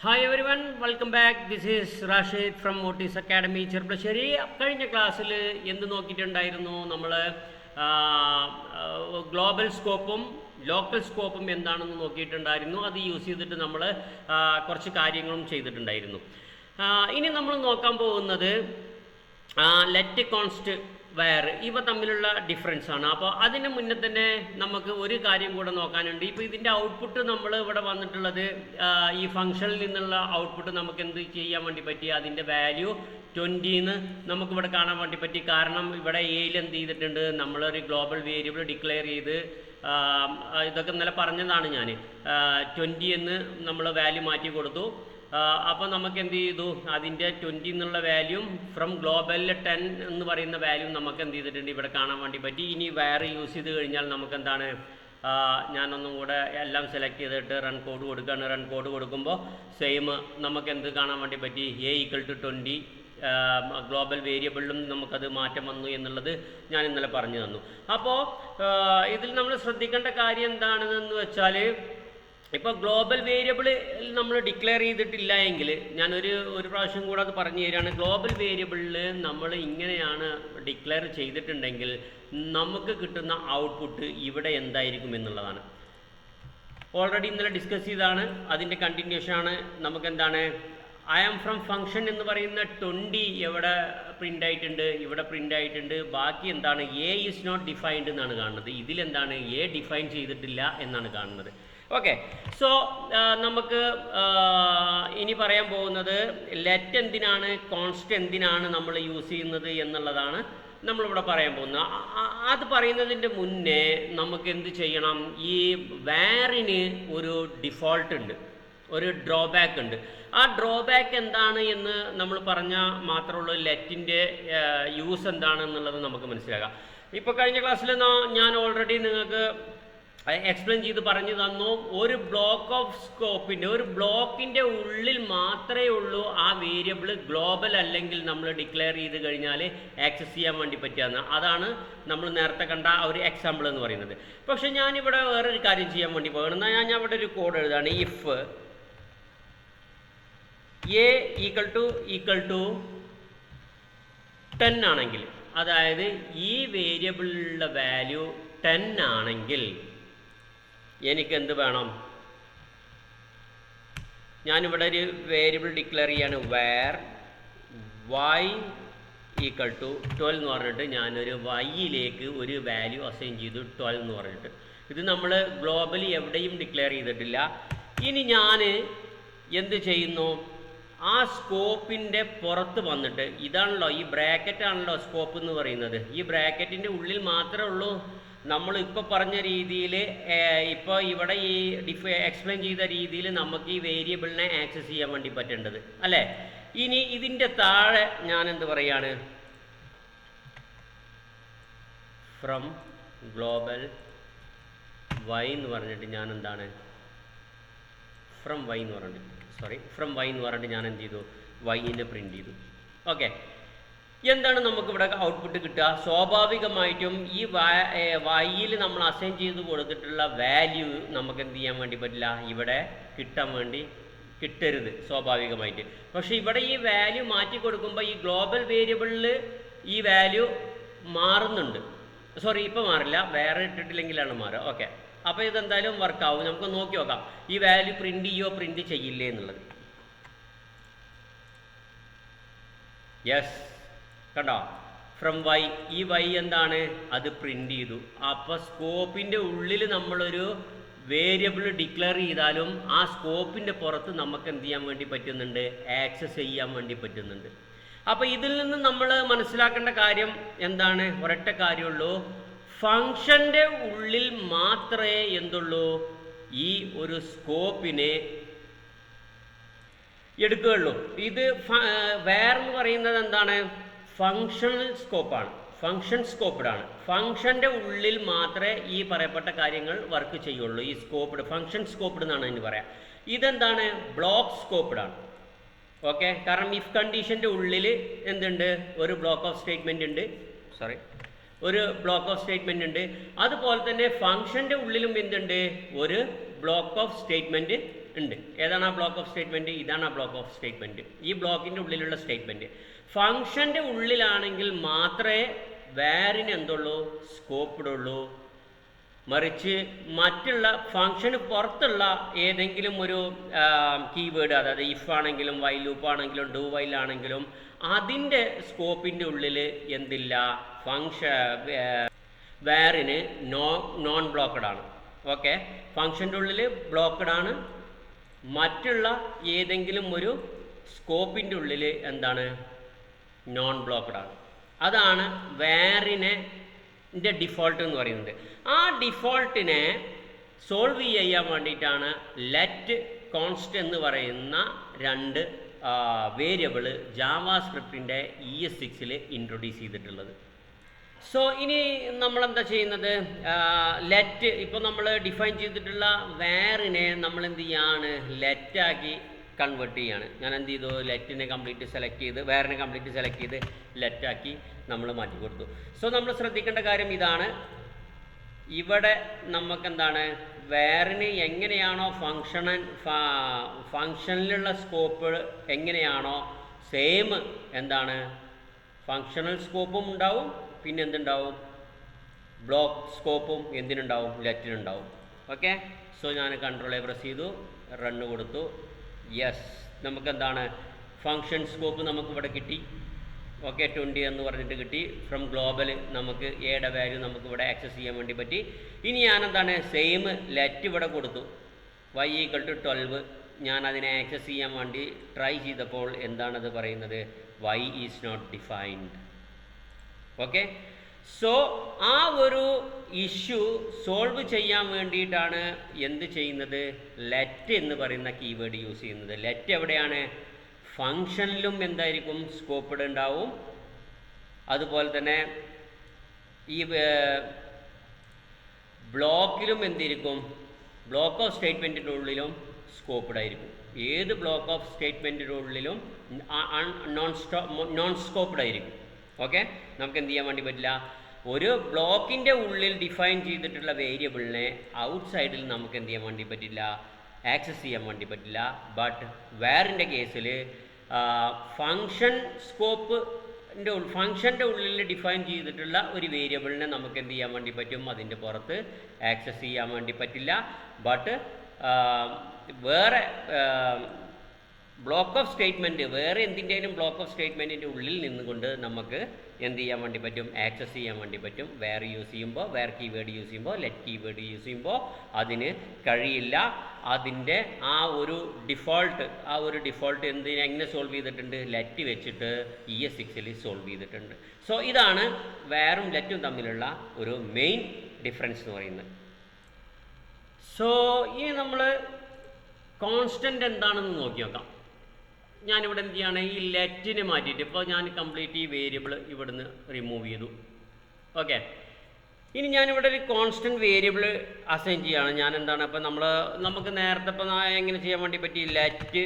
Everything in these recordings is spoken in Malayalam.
Hi every one, welcome back. This is Rashid from Motees academy Cherupasseri. കഴിഞ്ഞ ക്ലാസ്സിൽ എന്ത് നോക്കിയിട്ടുണ്ടായിരുന്നു? നമ്മൾ ഗ്ലോബൽ സ്കോപ്പും ലോക്കൽ സ്കോപ്പും എന്താണെന്ന് നോക്കിയിട്ടുണ്ടായിരുന്നു. അത് യൂസ് ചെയ്തിട്ട് നമ്മൾ കുറച്ച് കാര്യങ്ങളും ചെയ്തിട്ടുണ്ടായിരുന്നു. ഇനി നമ്മൾ നോക്കാൻ പോകുന്നത് ലെറ്റ് കോൺസ്റ്റ് വയർ, ഇവ തമ്മിലുള്ള ഡിഫറൻസ് ആണ്. അപ്പോൾ അതിന് മുന്നേ തന്നെ നമുക്ക് ഒരു കാര്യം കൂടെ നോക്കാനുണ്ട്. ഇപ്പോൾ ഇതിൻ്റെ ഔട്ട്പുട്ട് നമ്മൾ ഇവിടെ വന്നിട്ടുള്ളത് ഈ ഫംഗ്ഷനിൽ നിന്നുള്ള ഔട്ട്പുട്ട് നമുക്ക് എന്ത് ചെയ്യാൻ വേണ്ടി പറ്റി? അതിൻ്റെ വാല്യൂ 20 നമുക്കിവിടെ കാണാൻ വേണ്ടി പറ്റി. കാരണം ഇവിടെ എയിൽ എന്ത് ചെയ്തിട്ടുണ്ട്? നമ്മളൊരു ഗ്ലോബൽ വേരിയബിൾ ഡിക്ലെയർ ചെയ്ത് ഇതൊക്കെ ഇന്നലെ പറഞ്ഞതാണ് ഞാൻ. 20 എന്ന് നമ്മൾ വാല്യൂ മാറ്റി കൊടുത്തു. അപ്പോൾ നമുക്ക് എന്ത് ചെയ്തു? അതിൻ്റെ 20 എന്നുള്ള വാല്യൂ ഫ്രം ഗ്ലോബലിലെ 10 എന്ന് പറയുന്ന വാല്യൂ നമുക്ക് എന്ത് ചെയ്തിട്ടുണ്ട്? ഇവിടെ കാണാൻ വേണ്ടി പറ്റി. ഇനി വയർ യൂസ് ചെയ്ത് കഴിഞ്ഞാൽ നമുക്ക് എന്താണ്? ഞാനൊന്നും കൂടെ എല്ലാം സെലക്ട് ചെയ്തിട്ട് റൺ കോഡ് കൊടുക്കുകയാണ്. റൺ കോഡ് കൊടുക്കുമ്പോൾ സെയിം നമുക്ക് എന്ത് കാണാൻ വേണ്ടി പറ്റി? A = 20 ഗ്ലോബൽ വേരിയബിളിലും നമുക്കത് മാറ്റം വന്നു എന്നുള്ളത് ഞാൻ ഇന്നലെ പറഞ്ഞു തന്നു. അപ്പോൾ ഇതിൽ നമ്മൾ ശ്രദ്ധിക്കേണ്ട കാര്യം എന്താണെന്ന് വെച്ചാൽ, ഇപ്പോൾ ഗ്ലോബൽ വേരിയബിൾ നമ്മൾ ഡിക്ലെയർ ചെയ്തിട്ടില്ല എങ്കിൽ ഞാനൊരു പ്രാവശ്യം കൂടെ അത് പറഞ്ഞു തരികയാണ്. ഗ്ലോബൽ വേരിയബിളിൽ നമ്മൾ ഇങ്ങനെയാണ് ഡിക്ലെയർ ചെയ്തിട്ടുണ്ടെങ്കിൽ നമുക്ക് കിട്ടുന്ന ഔട്ട്പുട്ട് ഇവിടെ എന്തായിരിക്കും എന്നുള്ളതാണ്. ഓൾറെഡി ഇന്നലെ ഡിസ്കസ് ചെയ്താണ്, അതിൻ്റെ കണ്ടിന്യൂഷനാണ്. നമുക്കെന്താണ്? ഐ ആം ഫ്രം ഫംഗ്ഷൻ എന്ന് പറയുന്ന 20 എവിടെ പ്രിൻ്റ് ആയിട്ടുണ്ട്? ഇവിടെ പ്രിൻ്റ് ആയിട്ടുണ്ട്. ബാക്കി എന്താണ്? എ ഈസ് നോട്ട് ഡിഫൈൻഡ് എന്നാണ് കാണുന്നത്. ഇതിലെന്താണ്? എ ഡിഫൈൻ ചെയ്തിട്ടില്ല എന്നാണ് കാണുന്നത്. ഓക്കെ, സോ നമുക്ക് ഇനി പറയാൻ പോകുന്നത് ലെറ്റ് എന്തിനാണ്, കോൺസ്റ്റ് എന്തിനാണ് നമ്മൾ യൂസ് ചെയ്യുന്നത് എന്നുള്ളതാണ് നമ്മളിവിടെ പറയാൻ പോകുന്നത്. അത് പറയുന്നതിൻ്റെ മുന്നേ നമുക്ക് എന്ത് ചെയ്യണം? ഈ വാരിന് ഒരു ഡിഫോൾട്ട് ഉണ്ട്, ഒരു ഡ്രോബാക്ക് ഉണ്ട്. ആ ഡ്രോബാക്ക് എന്താണ് എന്ന് നമ്മൾ പറഞ്ഞാൽ മാത്രമുള്ളൂ ലെറ്റിൻ്റെ യൂസ് എന്താണെന്നുള്ളത് നമുക്ക് മനസ്സിലാക്കാം. ഇപ്പോൾ കഴിഞ്ഞ ക്ലാസ്സിൽ ഞാൻ ഓൾറെഡി നിങ്ങൾക്ക് എക്സ്പ്ലെയിൻ ചെയ്ത് പറഞ്ഞു തന്നു. ഒരു ബ്ലോക്ക് ഓഫ് സ്കോപ്പിൻ്റെ, ഒരു ബ്ലോക്കിൻ്റെ ഉള്ളിൽ മാത്രമേ ഉള്ളൂ ആ വേരിയബിൾ ഗ്ലോബൽ അല്ലെങ്കിൽ നമ്മൾ ഡിക്ലെയർ ചെയ്ത് കഴിഞ്ഞാൽ ആക്സസ് ചെയ്യാൻ വേണ്ടി പറ്റുകയെന്ന്. അതാണ് നമ്മൾ നേരത്തെ കണ്ട ഒരു എക്സാമ്പിൾ എന്ന് പറയുന്നത്. പക്ഷേ ഞാനിവിടെ വേറൊരു കാര്യം ചെയ്യാൻ വേണ്ടി പോകണം. എന്നാൽ ഞാൻ ഇവിടെ ഒരു കോഡ് എഴുതാണ്. ഇഫ് A = 10 ആണെങ്കിൽ, അതായത് ഈ വേരിയബിളിലുള്ള വാല്യൂ 10 ആണെങ്കിൽ എനിക്ക് എന്ത് വേണം? ഞാനിവിടെ ഒരു വേരിയബിൾ ഡിക്ലെയർ ചെയ്യാണ്. വേർ y = 12 എന്ന് പറഞ്ഞിട്ട് ഞാനൊരു വൈയിലേക്ക് ഒരു വാല്യൂ അസൈൻ ചെയ്തു, 12 എന്ന് പറഞ്ഞിട്ട്. ഇത് നമ്മൾ ഗ്ലോബലി എവിടെയും ഡിക്ലെയർ ചെയ്തിട്ടില്ല. ഇനി ഞാൻ എന്ത് ചെയ്യുന്നു? ആ സ്കോപ്പിൻ്റെ പുറത്ത് വന്നിട്ട്, ഇതാണല്ലോ ഈ ബ്രാക്കറ്റാണല്ലോ സ്കോപ്പ് എന്ന് പറയുന്നത്. ഈ ബ്രാക്കറ്റിൻ്റെ ഉള്ളിൽ മാത്രമേ ഉള്ളൂ നമ്മൾ ഇപ്പോൾ പറഞ്ഞ രീതിയിൽ, ഇപ്പോൾ ഇവിടെ ഈ എക്സ്പ്ലെയിൻ ചെയ്ത രീതിയിൽ നമുക്ക് ഈ വേരിയബിളിനെ ആക്സസ് ചെയ്യാൻ വേണ്ടി പറ്റേണ്ടത് അല്ലേ? ഇനി ഇതിൻ്റെ താഴെ ഞാൻ എന്ത് പറയാണ്? ഫ്രം ഗ്ലോബൽ വൈ എന്ന് പറഞ്ഞിട്ട് ഞാൻ എന്താണ്? ഫ്രം വൈ എന്ന് പറഞ്ഞിട്ട് ഞാൻ എന്ത് ചെയ്തു? വൈനെ പ്രിൻ്റ് ചെയ്തു. ഓക്കെ, എന്താണ് നമുക്കിവിടെ ഔട്ട്പുട്ട് കിട്ടുക? സ്വാഭാവികമായിട്ടും ഈ വൈയിൽ നമ്മൾ അസൈൻ ചെയ്ത് കൊടുത്തിട്ടുള്ള വാല്യൂ നമുക്ക് എന്ത് ചെയ്യാൻ വേണ്ടി പറ്റില്ല? ഇവിടെ കിട്ടാൻ വേണ്ടി കിട്ടരുത് സ്വാഭാവികമായിട്ട്. പക്ഷേ ഇവിടെ ഈ വാല്യൂ മാറ്റി കൊടുക്കുമ്പോൾ ഈ ഗ്ലോബൽ വേരിയബിളിൽ ഈ വാല്യൂ മാറുന്നുണ്ട്. സോറി, ഇപ്പോൾ മാറില്ല, വേറെ ഇട്ടിട്ടില്ലെങ്കിലാണ് മാറുക. ഓക്കെ, അപ്പോൾ ഇതെന്തായാലും വർക്കാവും. നമുക്ക് നോക്കി നോക്കാം ഈ വാല്യൂ പ്രിൻ്റ് ചെയ്യോ പ്രിൻ്റ് ചെയ്യില്ലേ എന്നുള്ളത്. യെസ്, കണ്ടോ? ഫ്രം വൈ, ഈ വൈ എന്താണ്? അത് പ്രിൻ്റ് ചെയ്തു. അപ്പോൾ സ്കോപ്പിൻ്റെ ഉള്ളിൽ നമ്മളൊരു വേരിയബിൾ ഡിക്ലെയർ ചെയ്താലും ആ സ്കോപ്പിൻ്റെ പുറത്ത് നമുക്ക് എന്ത് ചെയ്യാൻ വേണ്ടി പറ്റുന്നുണ്ട്? ആക്സസ് ചെയ്യാൻ വേണ്ടി പറ്റുന്നുണ്ട്. അപ്പോൾ ഇതിൽ നിന്ന് നമ്മൾ മനസ്സിലാക്കേണ്ട കാര്യം എന്താണ്? ഒരൊറ്റ കാര്യമുള്ളൂ, ഫംഗ്ഷൻ്റെ ഉള്ളിൽ മാത്രമേ എന്തുള്ളൂ? ഈ ഒരു സ്കോപ്പിനെ എടുക്കുകയുള്ളൂ. ഇത് വേറെന്ന് പറയുന്നത് എന്താണ്? Functional സ്കോപ്പാണ്, function സ്കോപ്പ്ഡാണ്. ഫംഗ്ഷൻ്റെ ഉള്ളിൽ മാത്രമേ ഈ പറയപ്പെട്ട കാര്യങ്ങൾ വർക്ക് ചെയ്യുള്ളൂ. ഈ സ്കോപ്പ്ഡ്, ഫങ്ഷൻ സ്കോപ്പ്ഡ് എന്നാണ് അതിന് പറയാം. ഇതെന്താണ്? ബ്ലോക്ക് സ്കോപ്പ്ഡാണ്. ഓക്കെ, കാരണം ഇഫ് കണ്ടീഷൻ്റെ ഉള്ളിൽ എന്തുണ്ട്? ഒരു ബ്ലോക്ക് ഓഫ് സ്റ്റേറ്റ്മെൻ്റ് ഉണ്ട്. ഒരു ബ്ലോക്ക് ഓഫ് സ്റ്റേറ്റ്മെൻ്റ് ഉണ്ട്. അതുപോലെ തന്നെ ഫംഗ്ഷൻ്റെ ഉള്ളിലും എന്തുണ്ട്? ഒരു ബ്ലോക്ക് ഓഫ് സ്റ്റേറ്റ്മെൻറ്റ് ഉണ്ട്. ഏതാണ് ആ ബ്ലോക്ക് ഓഫ് സ്റ്റേറ്റ്മെൻറ്റ്? ഇതാണ് ആ ബ്ലോക്ക് ഓഫ് സ്റ്റേറ്റ്മെൻറ്റ്. ഈ ബ്ലോക്കിൻ്റെ ഉള്ളിലുള്ള സ്റ്റേറ്റ്മെൻറ്റ്. ഫംഗ്ഷൻ്റെ ഉള്ളിലാണെങ്കിൽ മാത്രമേ വേറിന് എന്തുള്ളൂ? സ്കോപ്പിടുള്ളൂ. മറിച്ച് മറ്റുള്ള ഫംഗ്ഷന് പുറത്തുള്ള ഏതെങ്കിലും ഒരു കീവേഡ്, അതായത് ഇഫ് ആണെങ്കിലും വൈൽ ലൂപ്പ് ആണെങ്കിലും ഡു വൈൽ ആണെങ്കിലും അതിൻ്റെ സ്കോപ്പിൻ്റെ ഉള്ളിൽ എന്തില്ല? വേറിന് നോൺ ബ്ലോക്കഡ് ആണ്. ഓക്കെ, ഫംഗ്ഷൻ്റെ ഉള്ളിൽ ബ്ലോക്കഡ് ആണ്. മറ്റുള്ള ഏതെങ്കിലും ഒരു സ്കോപ്പിൻ്റെ ഉള്ളിൽ എന്താണ്? നോൺ ബ്ലോക്കഡ് ആണ്. അതാണ് വേറിനെ ഡിഫോൾട്ട് എന്ന് പറയുന്നത്. ആ ഡിഫോൾട്ടിനെ സോൾവ് ചെയ്യാൻ വേണ്ടിയിട്ടാണ് ലെറ്റ് കോൺസ്റ്റ് എന്ന് പറയുന്ന രണ്ട് വേരിയബിള് ജാവാസ്ക്രിപ്റ്റിൻ്റെ ES6 ഇൻട്രൊഡ്യൂസ് ചെയ്തിട്ടുള്ളത്. സോ ഇനി നമ്മളെന്താ ചെയ്യുന്നത്? ലെറ്റ് ഇപ്പോൾ നമ്മൾ ഡിഫൈൻ ചെയ്തിട്ടുള്ള വേറിനെ നമ്മൾ എന്ത് ചെയ്യാണ്? ലെറ്റാക്കി കൺവേർട്ട് ചെയ്യാണ്. ഞാൻ എന്ത് ചെയ്തു? ലെറ്റിനെ കംപ്ലീറ്റ് സെലക്ട് ചെയ്ത് വേറിനെ കംപ്ലീറ്റ് സെലക്ട് ചെയ്ത് ലെറ്റാക്കി നമ്മൾ മാറ്റി കൊടുത്തു. സോ നമ്മൾ ശ്രദ്ധിക്കേണ്ട കാര്യം ഇതാണ്. ഇവിടെ നമുക്കെന്താണ്? വേറിന് എങ്ങനെയാണോ ഫങ്ഷനിലുള്ള സ്കോപ്പ് എങ്ങനെയാണോ സെയിം എന്താണ്? ഫങ്ഷണൽ സ്കോപ്പും ഉണ്ടാവും, പിന്നെ എന്തുണ്ടാവും? ബ്ലോക്ക് സ്കോപ്പും എന്തിനുണ്ടാവും? ലെറ്റിനുണ്ടാവും. ഓക്കെ, സോ ഞാൻ കൺട്രോൾ പ്രസ് ചെയ്തു, റണ്ണ് കൊടുത്തു. യെസ്, നമുക്കെന്താണ്? ഫങ്ഷൻ സ്കോപ്പ് നമുക്കിവിടെ കിട്ടി. ഓക്കെ, 20 എന്ന് പറഞ്ഞിട്ട് കിട്ടി. ഫ്രം ഗ്ലോബൽ നമുക്ക് എയുടെ വാല്യൂ നമുക്കിവിടെ ആക്സസ് ചെയ്യാൻ വേണ്ടി പറ്റി. ഇനി ഞാനെന്താണ്? സെയിം ലെറ്റ് ഇവിടെ കൊടുത്തു. y = 12. ഞാൻ അതിനെ ആക്സസ് ചെയ്യാൻ വേണ്ടി ട്രൈ ചെയ്തപ്പോൾ എന്താണത് പറയുന്നത്? y is not defined. Okay, so ആ ഒരു ഇഷ്യൂ സോൾവ് ചെയ്യാൻ വേണ്ടിയിട്ടാണ് എന്ത് ചെയ്യുന്നത്? ലെറ്റ് എന്ന് പറയുന്ന കീവേഡ് യൂസ് ചെയ്യുന്നത്. ലെറ്റ് എവിടെയാണ്? ഫങ്ഷനിലും എന്തായിരിക്കും? സ്കോപ്പ്ഡ് ഉണ്ടാവും. അതുപോലെ തന്നെ ഈ ബ്ലോക്കിലും എന്തിരിക്കും? ബ്ലോക്ക് ഓഫ് സ്റ്റേറ്റ്മെൻറ്റിൻ്റെ ഉള്ളിലും സ്കോപ്പ്ഡ് ആയിരിക്കും. ഏത് ബ്ലോക്ക് ഓഫ് സ്റ്റേറ്റ്മെൻറ്റിൻ്റെ ഉള്ളിലും നോൺ സ്കോപ്പ്ഡ് ആയിരിക്കും. ഓക്കെ, നമുക്ക് എന്ത് ചെയ്യാൻ വേണ്ടി പറ്റില്ല? ഒരു ബ്ലോക്കിൻ്റെ ഉള്ളിൽ ഡിഫൈൻ ചെയ്തിട്ടുള്ള വേരിയബിളിനെ ഔട്ട് സൈഡിൽ നമുക്ക് എന്ത് ചെയ്യാൻ വേണ്ടി പറ്റില്ല? ആക്സസ് ചെയ്യാൻ വേണ്ടി പറ്റില്ല. ബട്ട് വേറിൻ്റെ കേസിൽ ഫങ്ഷൻ്റെ ഉള്ളിൽ ഡിഫൈൻ ചെയ്തിട്ടുള്ള ഒരു വേരിയബിളിനെ നമുക്ക് എന്ത് ചെയ്യാൻ വേണ്ടി പറ്റും? അതിൻ്റെ പുറത്ത് ആക്സസ് ചെയ്യാൻ വേണ്ടി പറ്റില്ല. ബട്ട് വേറെ ബ്ലോക്ക് ഓഫ് സ്റ്റേറ്റ്മെൻറ്റ്, വേറെ എന്തിൻ്റെയും ബ്ലോക്ക് ഓഫ് സ്റ്റേറ്റ്മെൻറ്റിൻ്റെ ഉള്ളിൽ നിന്നുകൊണ്ട് നമുക്ക് എന്ത് ചെയ്യാൻ വേണ്ടി പറ്റും? ആക്സസ് ചെയ്യാൻ വേണ്ടി പറ്റും. വേർ യൂസ് ചെയ്യുമ്പോൾ, വേർ കീവേഡ് യൂസ് ചെയ്യുമ്പോൾ, ലെറ്റ് കീവേഡ് യൂസ് ചെയ്യുമ്പോൾ അതിന് കഴിയില്ല. അതിൻ്റെ ആ ഒരു ഡിഫോൾട്ട് എങ്ങനെ സോൾവ് ചെയ്തിട്ടുണ്ട്? ലെറ്റ് വെച്ചിട്ട് ES6 സോൾവ് ചെയ്തിട്ടുണ്ട്. സോ ഇതാണ് വേറും ലെറ്റും തമ്മിലുള്ള ഒരു മെയിൻ ഡിഫറൻസ് എന്ന് പറയുന്നത്. സോ ഇനി നമ്മൾ കോൺസ്റ്റൻ്റ് എന്താണെന്ന് നോക്കി നോക്കാം. ഞാനിവിടെ എന്ത് ചെയ്യുകയാണ്? ഈ ലെറ്റിനെ മാറ്റിയിട്ട് ഇപ്പോൾ ഞാൻ കംപ്ലീറ്റ് ഈ വേരിയബിൾ ഇവിടുന്ന് റിമൂവ് ചെയ്തു. ഓക്കെ, ഇനി ഞാനിവിടെ ഒരു കോൺസ്റ്റൻറ്റ് വേരിയബിൾ അസൈൻ ചെയ്യുകയാണ്. ഞാൻ എന്താണ്? അപ്പോൾ നമുക്ക് നേരത്തെ ഇപ്പോൾ എങ്ങനെ ചെയ്യാൻ വേണ്ടി പറ്റി? ലെറ്റ്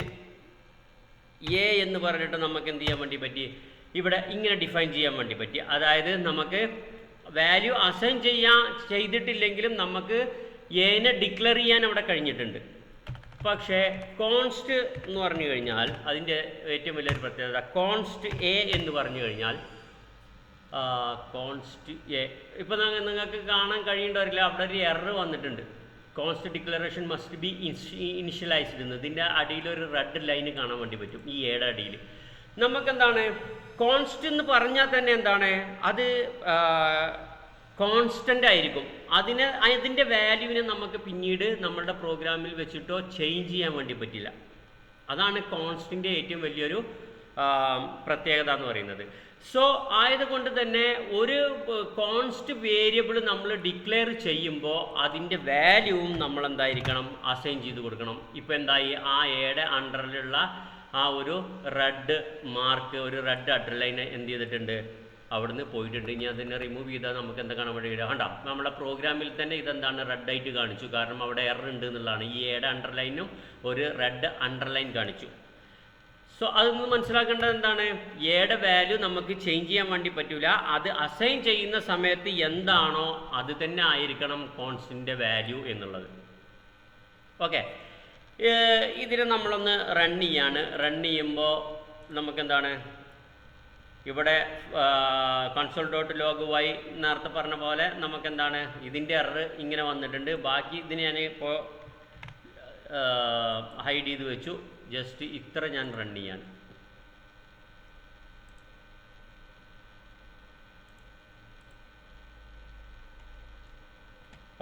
എ എന്ന് പറഞ്ഞിട്ട് നമുക്ക് എന്ത് ചെയ്യാൻ വേണ്ടി പറ്റി? ഇവിടെ ഇങ്ങനെ ഡിഫൈൻ ചെയ്യാൻ വേണ്ടി പറ്റി. അതായത് നമുക്ക് വാല്യൂ അസൈൻ ചെയ്തിട്ടില്ലെങ്കിലും നമുക്ക് എനെ ഡിക്ലെയർ ചെയ്യാൻ അവിടെ കഴിഞ്ഞിട്ടുണ്ട്. പക്ഷേ കോൺസ്റ്റ് എന്ന് പറഞ്ഞു കഴിഞ്ഞാൽ അതിൻ്റെ ഏറ്റവും വലിയൊരു പ്രത്യേകത, കോൺസ്റ്റ് എ എന്ന് പറഞ്ഞു കഴിഞ്ഞാൽ കോൺസ്റ്റ് എ ഇപ്പോൾ നിങ്ങൾക്ക് കാണാൻ കഴിയേണ്ടവരില്ല, അവിടെ ഒരു എറർ വന്നിട്ടുണ്ട്. Const declaration must be initialised എന്ന് ഇതിൻ്റെ അടിയിലൊരു റെഡ് ലൈന് കാണാൻ വേണ്ടി പറ്റും. ഈ എയുടെ അടിയിൽ നമുക്കെന്താണ്? കോൺസ്റ്റ് എന്ന് പറഞ്ഞാൽ തന്നെ എന്താണ്? അത് കോൺസ്റ്റൻ്റ് ആയിരിക്കും. അതിൻ്റെ വാല്യൂവിനെ നമുക്ക് പിന്നീട് നമ്മളുടെ പ്രോഗ്രാമിൽ വെച്ചിട്ടോ ചേഞ്ച് ചെയ്യാൻ വേണ്ടി പറ്റില്ല. അതാണ് കോൺസ്റ്റിൻ്റെ ഏറ്റവും വലിയൊരു പ്രത്യേകത എന്ന് പറയുന്നത്. സോ ആയതുകൊണ്ട് തന്നെ ഒരു കോൺസ്റ്റ് വേരിയബിൾ നമ്മൾ ഡിക്ലെയർ ചെയ്യുമ്പോൾ അതിൻ്റെ വാല്യൂവും നമ്മൾ എന്തായിരിക്കണം? അസൈൻ ചെയ്ത് കൊടുക്കണം. ഇപ്പോൾ എന്തായി? ആ എയുടെ അണ്ടറിലുള്ള ആ ഒരു റെഡ് മാർക്ക്, ഒരു റെഡ് അണ്ടർലൈൻ എന്ത് ചെയ്തിട്ടുണ്ട്? അവിടുന്ന് പോയിട്ടുണ്ട്. ഇനി അതിനെ റിമൂവ് ചെയ്താൽ നമുക്ക് എന്താ കാണാൻ വേണ്ടി വരിക? കണ്ടോ, നമ്മുടെ പ്രോഗ്രാമിൽ തന്നെ ഇതെന്താണ്? റെഡായിട്ട് കാണിച്ചു. കാരണം അവിടെ എറർ ഉണ്ട് എന്നുള്ളതാണ്. ഈ എയുടെ അണ്ടർലൈനും ഒരു റെഡ് അണ്ടർലൈൻ കാണിച്ചു. സോ അതൊന്ന് മനസ്സിലാക്കേണ്ടത് എന്താണ്? എയുടെ വാല്യൂ നമുക്ക് ചേഞ്ച് ചെയ്യാൻ വേണ്ടി പറ്റില്ല. അത് അസൈൻ ചെയ്യുന്ന സമയത്ത് എന്താണോ അത് തന്നെ ആയിരിക്കണം കോൺസ്റ്റൻ്റെ വാല്യൂ എന്നുള്ളത്. ഓക്കെ, ഇതിനെ നമ്മളൊന്ന് റൺ ചെയ്യുമ്പോൾ നമുക്കെന്താണ് ഇവിടെ കൺസോൾ ഡോട്ട് ലോഗ് വൈ നേരത്തെ പറഞ്ഞ പോലെ നമുക്കെന്താണ് ഇതിൻ്റെ എറർ ഇങ്ങനെ വന്നിട്ടുണ്ട്. ബാക്കി ഇതിന് ഞാൻ ഇപ്പോൾ ഹൈഡ് ചെയ്ത് വെച്ചു. ജസ്റ്റ് ഇത്ര ഞാൻ റൺ ചെയ്യാണ്.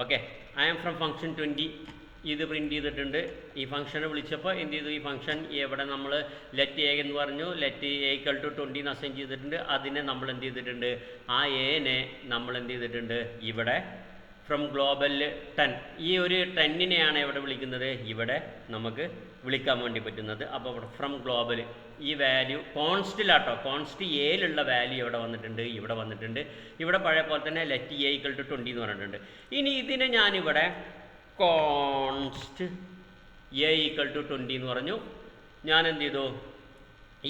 Okay, I am from function 20 ഇത് പ്രിൻറ്റ് ചെയ്തിട്ടുണ്ട്. ഈ ഫംഗ്ഷനെ വിളിച്ചപ്പോൾ എന്ത് ചെയ്തു, ഈ ഫംഗ്ഷൻ എവിടെ നമ്മൾ ലെറ്റ് എ എന്ന് പറഞ്ഞു, let a equal to 20 assign ചെയ്തിട്ടുണ്ട്. അതിനെ നമ്മൾ എന്ത് ചെയ്തിട്ടുണ്ട്, ആ എനെ നമ്മൾ എന്ത് ചെയ്തിട്ടുണ്ട്, ഇവിടെ ഫ്രം ഗ്ലോബൽ 10 ഈ ഒരു 10നെയാണ് ഇവിടെ വിളിക്കുന്നത്, ഇവിടെ നമുക്ക് വിളിക്കാൻ വേണ്ടി പറ്റുന്നത്. അപ്പോൾ ഇവിടെ ഫ്രം ഗ്ലോബൽ ഈ വാല്യൂ കോൺസ്റ്റിലാട്ടോ, കോൺസ്റ്റ് എയിലുള്ള വാല്യൂ ഇവിടെ വന്നിട്ടുണ്ട്, ഇവിടെ വന്നിട്ടുണ്ട്. ഇവിടെ പഴയ പോലെ തന്നെ ലെറ്റ് എ ഈക്വൽ ടു 20 എന്ന് പറഞ്ഞിട്ടുണ്ട്. ഇനി ഇതിനെ ഞാനിവിടെ കോൺസ്റ്റ് എ ഈക്വൽ ടു 20 എന്ന് പറഞ്ഞു. ഞാൻ എന്ത് ചെയ്തു,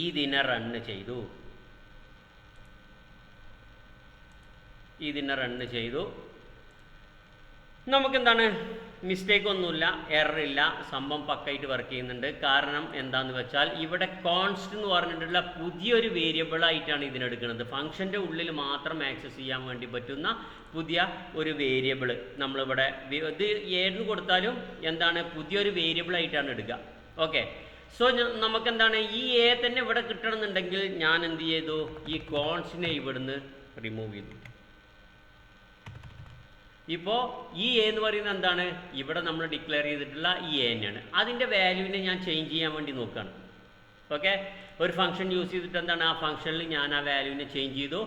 ഇതിനെ റണ്ണ് ചെയ്തു. നമുക്കെന്താണ്, മിസ്റ്റേക്ക് ഒന്നുമില്ല, എററില്ല, സംഭവം പക്കായിട്ട് വർക്ക് ചെയ്യുന്നുണ്ട്. കാരണം എന്താണെന്ന് വെച്ചാൽ ഇവിടെ കോൺസ്റ്റ് എന്ന് പറഞ്ഞിട്ടുള്ള പുതിയൊരു വേരിയബിൾ ആയിട്ടാണ് ഇതിനെടുക്കുന്നത്. ഫംഗ്ഷൻ്റെ ഉള്ളിൽ മാത്രം ആക്സസ് ചെയ്യാൻ വേണ്ടി പറ്റുന്ന പുതിയ ഒരു വേരിയബിൾ നമ്മളിവിടെ ഇത് ഏതെന്ന് കൊടുത്താലും എന്താണ് പുതിയൊരു വേരിയബിൾ ആയിട്ടാണ് എടുക്കുക. ഓക്കെ, സോ നമുക്കെന്താണ് ഈ എ തന്നെ ഇവിടെ കിട്ടണമെന്നുണ്ടെങ്കിൽ ഞാൻ എന്ത് ചെയ്തു, ഈ കോൺസ്റ്റിനെ ഇവിടുന്ന് റിമൂവ് ചെയ്തു. ഇപ്പോൾ ഈ എ എന്ന് പറയുന്നത് എന്താണ്, ഇവിടെ നമ്മൾ ഡിക്ലെയർ ചെയ്തിട്ടുള്ള ഈ എ തന്നെയാണ്. അതിൻ്റെ വാല്യൂവിനെ ഞാൻ ചേഞ്ച് ചെയ്യാൻ വേണ്ടി നോക്കുകയാണ്. ഓക്കെ, ഒരു ഫംഗ്ഷൻ യൂസ് ചെയ്തിട്ട് എന്താണ്, ആ ഫംഗ്ഷനിൽ ഞാൻ ആ വാല്യൂവിനെ ചേഞ്ച് ചെയ്തു.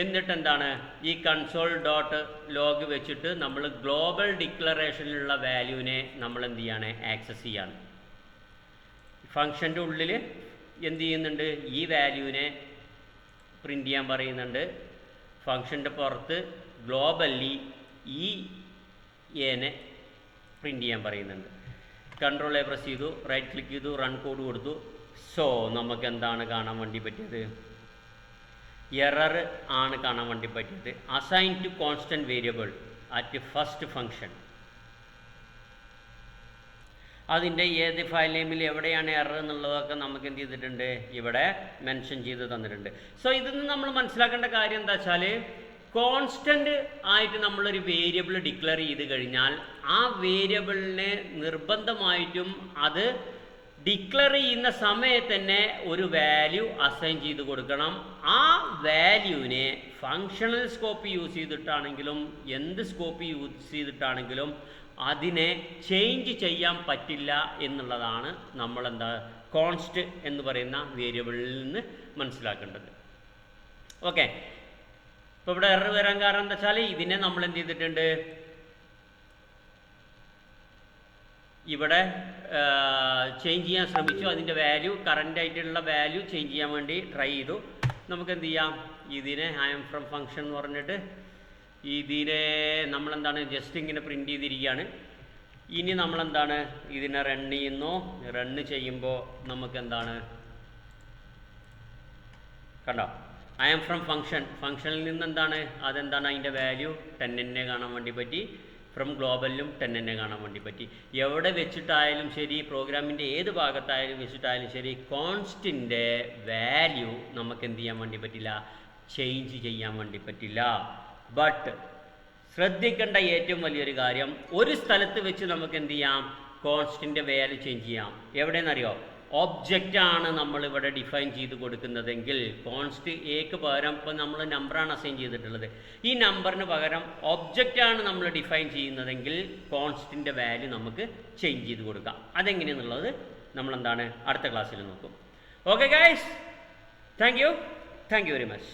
എന്നിട്ട് എന്താണ്, ഈ കൺസോൾ ഡോട്ട് ലോഗ് വെച്ചിട്ട് നമ്മൾ ഗ്ലോബൽ ഡിക്ലറേഷനിലുള്ള വാല്യൂവിനെ നമ്മൾ എന്ത് ചെയ്യാണ്, ആക്സസ് ചെയ്യാണ്. ഫംഗ്ഷൻ്റെ ഉള്ളിൽ എന്ത് ചെയ്യുന്നുണ്ട്, ഈ വാല്യൂവിനെ പ്രിൻ്റ് ചെയ്യാൻ പറയുന്നുണ്ട്. ഫംഗ്ഷൻ്റെ പുറത്ത് ഗ്ലോബലി ഈ എനെ പ്രിൻ്റ് ചെയ്യാൻ പറയുന്നുണ്ട്. കൺട്രോൾ എ പ്രസ് ചെയ്തു, റൈറ്റ് ക്ലിക്ക് ചെയ്തു, റൺ കോഡ് കൊടുത്തു. സോ നമുക്ക് എന്താണ് കാണാൻ വേണ്ടി പറ്റിയത്, എറർ ആണ് കാണാൻ വേണ്ടി പറ്റിയത്. Assign to constant variable at first function. അതിൻ്റെ ഏത് ഫയൽ നെയിമിൽ എവിടെയാണ് എറർ എന്നുള്ളതൊക്കെ നമുക്ക് എന്ത് ചെയ്തിട്ടുണ്ട്, ഇവിടെ മെൻഷൻ ചെയ്ത് തന്നിട്ടുണ്ട്. സോ ഇതിൽ നിന്ന് നമ്മൾ മനസ്സിലാക്കേണ്ട കാര്യം എന്താ വെച്ചാൽ, കോൺസ്റ്റൻ്റ് ആയിട്ട് നമ്മളൊരു വേരിയബിൾ ഡിക്ലെയർ ചെയ്ത് കഴിഞ്ഞാൽ ആ വേരിയബിളിനെ നിർബന്ധമായിട്ടും അത് ഡിക്ലെയർ ചെയ്യുന്ന സമയത്ത് തന്നെ ഒരു വാല്യൂ അസൈൻ ചെയ്ത് കൊടുക്കണം. ആ വാല്യൂവിനെ ഫങ്ഷണൽ സ്കോപ്പ് യൂസ് ചെയ്തിട്ടാണെങ്കിലും എന്ത് സ്കോപ്പ് യൂസ് ചെയ്തിട്ടാണെങ്കിലും അതിനെ ചേഞ്ച് ചെയ്യാൻ പറ്റില്ല എന്നുള്ളതാണ് നമ്മളെന്താ കോൺസ്റ്റ് എന്ന് പറയുന്ന വേരിയബിളിൽ നിന്ന് മനസ്സിലാക്കേണ്ടത്. ഓക്കെ, ഇപ്പോൾ ഇവിടെ എറർ വരാൻ കാരണം എന്താ വെച്ചാൽ ഇതിനെ നമ്മൾ എന്ത് ചെയ്തിട്ടുണ്ട്, ഇവിടെ ചേഞ്ച് ചെയ്യാൻ ശ്രമിച്ചു. അതിൻ്റെ വാല്യൂ കറൻ്റ് ആയിട്ടുള്ള വാല്യൂ ചേഞ്ച് ചെയ്യാൻ വേണ്ടി ട്രൈ ചെയ്തു. നമുക്ക് എന്ത് ചെയ്യാം, ഇതിനെ ഐ എം ഫ്രം ഫംഗ്ഷൻ എന്ന് പറഞ്ഞിട്ട് ഇതിനെ നമ്മളെന്താണ് ജസ്റ്റ് ഇങ്ങനെ പ്രിൻ്റ് ചെയ്തിരിക്കുകയാണ്. ഇനി നമ്മളെന്താണ് ഇതിനെ റണ്ണ് ചെയ്യുമ്പോൾ നമുക്കെന്താണ് കണ്ടോ, ഐ ആം ഫ്രം ഫംഗ്ഷനിൽ നിന്ന് എന്താണ് അതെന്താണ് അതിൻ്റെ വാല്യൂ 10 കാണാൻ വേണ്ടി പറ്റി. ഫ്രം ഗ്ലോബലിലും 10 കാണാൻ വേണ്ടി പറ്റി. എവിടെ വെച്ചിട്ടായാലും ശരി, പ്രോഗ്രാമിൻ്റെ ഏത് ഭാഗത്തായാലും വെച്ചിട്ടായാലും ശരി, കോൺസ്റ്റിൻ്റെ വാല്യൂ നമുക്ക് എന്ത് ചെയ്യാൻ വേണ്ടി പറ്റില്ല, ചേഞ്ച് ചെയ്യാൻ വേണ്ടി പറ്റില്ല. ബട്ട് ശ്രദ്ധിക്കേണ്ട ഏറ്റവും വലിയൊരു കാര്യം, ഒരു സ്ഥലത്ത് വെച്ച് നമുക്ക് എന്ത് ചെയ്യാം, കോൺസ്റ്റിൻ്റെ വാല്യൂ ചേഞ്ച് ചെയ്യാം. എവിടെയെന്നറിയോ, ഒബ്ജക്റ്റാണ് നമ്മളിവിടെ ഡിഫൈൻ ചെയ്ത് കൊടുക്കുന്നതെങ്കിൽ കോൺസ്റ്റ് എക്ക് പകരം ഇപ്പം നമ്മൾ നമ്പറാണ് അസൈൻ ചെയ്തിട്ടുള്ളത്, ഈ നമ്പറിന് പകരം ഒബ്ജക്റ്റാണ് നമ്മൾ ഡിഫൈൻ ചെയ്യുന്നതെങ്കിൽ കോൺസ്റ്റിൻ്റെ വാല്യൂ നമുക്ക് ചേഞ്ച് ചെയ്ത് കൊടുക്കാം. അതെങ്ങനെയെന്നുള്ളത് നമ്മളെന്താണ് അടുത്ത ക്ലാസ്സിൽ നോക്കും. Okay guys, thank you very much.